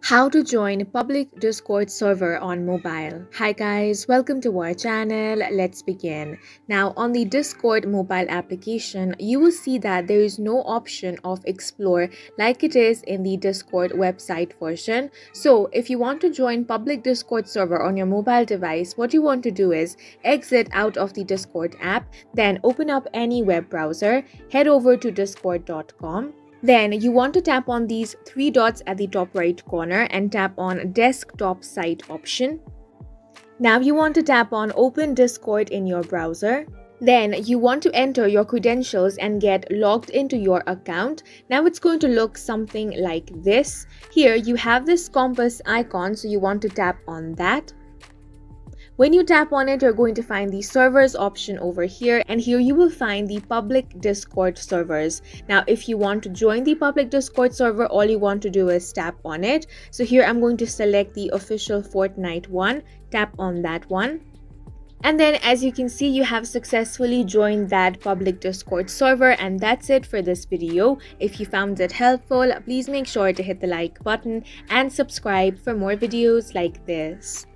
How to join public Discord server on mobile. Hi guys, welcome to our channel. Let's begin. Now on the Discord mobile application, you will see that there is no option of explore like it is in the Discord website version. So if you want to join public Discord server on your mobile device, what you want to do is exit out of the Discord app, then open up any web browser, head over to discord.com. Then you want to tap on these three dots at the top right corner and tap on desktop site option. Now you want to tap on open Discord in your browser. Then you want to enter your credentials and get logged into your account. Now it's going to look something like this. Here you have this compass icon, so you want to tap on that. When you tap on it, you're going to find the servers option over here, and here you will find the public Discord servers. Now, if you want to join the public Discord server, all you want to do is tap on it. So here I'm going to select the official Fortnite one, tap on that one. And then as you can see, you have successfully joined that public Discord server, and that's it for this video. If you found it helpful, please make sure to hit the like button and subscribe for more videos like this.